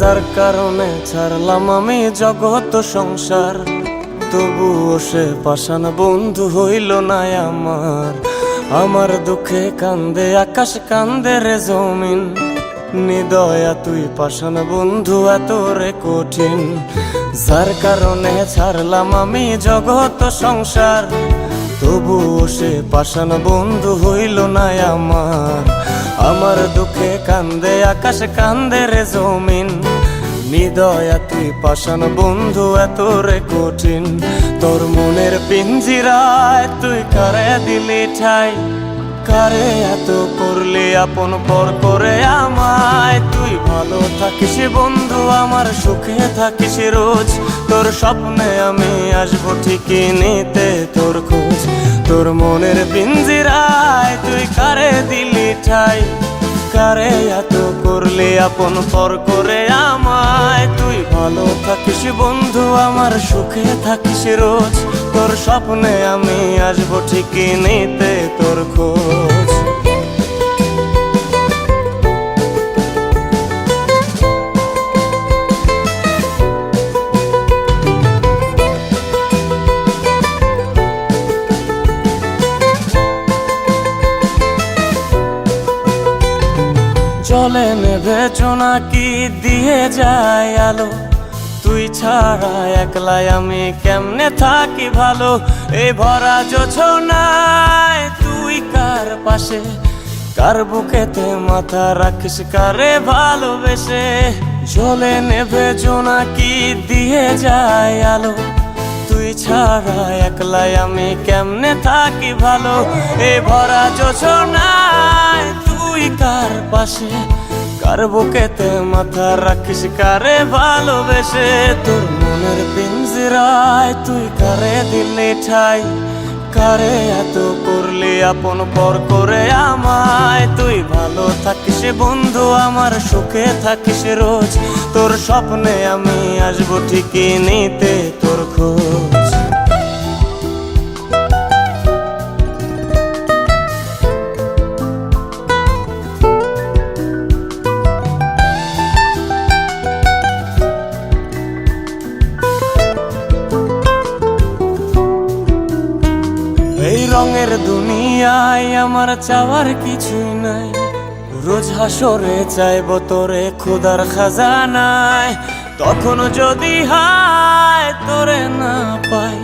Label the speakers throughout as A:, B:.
A: যার কারণে ছাড়লাম আমি জগৎ সংসার, তবুও সে পাষাণ বন্ধু হইল না আমার। আমার দুঃখে কান্দে আকাশ, কান্দে রে জমিন, নিদয়া তুই পাষাণ বন্ধু এত রে কঠিন। যার কারণে ছাড়লাম আমি জগৎ সংসার, তবুও সে পাষাণ বন্ধু হইল না আমার। আমার দুঃখে কান্দে আকাশ, কান্দে রে জমিন, নিদয়া তুই পাষাণ বন্ধু এত রে কঠিন। তোর মনের পিঞ্জিরায় তুই কারে দিলি ঠাই, কারে এত করলি আপন পর করে আমায়। তুই ভালো থাকিস বন্ধু আমার, সুখে থাকিস রোজ, তোর স্বপ্নে আমি আসবো ঠিকই নিতে তোর খোঁজ। তোর মনের পিঞ্জিরায় তুই কারে দিলি ঠাই, কারে এত করলি আপন পর করে আমায়। তুই ভালো থাকিস বন্ধু আমার, সুখে থাকিস রোজ, তোর স্বপ্নে আমি আসবো ঠিকই নিতে তোর খোঁজ। জলে নেভে জোনাকি দিয়ে যায় আলো, তুই ছাড়া একলাই আমি কেমনে থাকি ভালো। এই ভরা জোছনায় তুই কার পাশে, কার বুকেতে মাথা রাখিস কারে ভালোবেসে। জলে নেভে জোনাকি দিয়ে যায় আলো, তুই ছাড়া একলাই আমি কেমনে থাকি ভালো। এই ভরা জোছনায় তুই কার পাশে, কার বুকেতে মাথা রাখিস কারে ভালোবেসে। তোর মনের পিঞ্জিরায় তুই কারে দিলি ঠাই, কারে এত করলি আপন পর করে আমায়। তুই ভালো থাকিস বন্ধু আমার, সুখে থাকিস রোজ, তোর স্বপ্নে আমি আসবো ঠিকই নিতে তোর খোঁজ। রঙের দুনিয়ায় আমার চাওয়ার কিছুই নাই, রোজ হাসরে চাইব তোরে খোদার খাজানায়। তখন যদি হায় তোরে না পাই,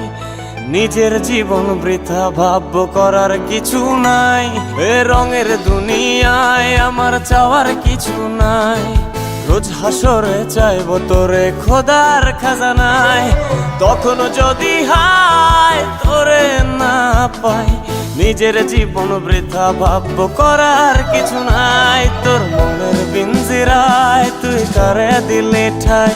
A: নিজের জীবন বৃথা ভাবব করার কিছু নাই। এ রঙের দুনিয়ায় আমার চাওয়ার কিছু নাই, রোজ হাসরে চাইব তোরে খোদার খাজানায়। তখন যদি হায় তোরে না পাই, নিজের জীবন বৃথা ভাবব করার কিছু নাই। তোর মনের পিঞ্জিরায় তুই কারে দিলি ঠাই,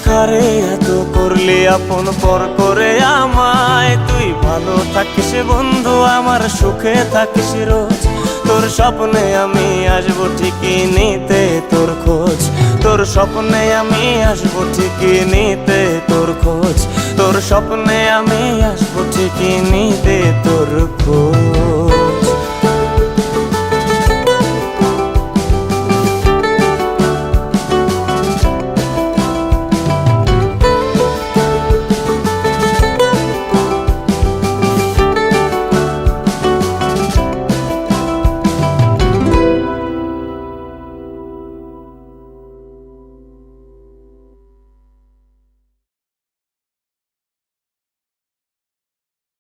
A: কারে এত করলি আপন পর করে আমায়। তুই ভালো থাকিস বন্ধু আমার, সুখে থাকিস রোজ, তোর স্বপ্নে আমি আসবো ঠিকই নিতে তোর খোঁজ। তোর স্বপ্নে আমি আসবো ঠিকই নিতে তোর খোঁজ, তোর স্বপ্নে আমি আসবো ঠিকই নিতে তোর খোঁজ।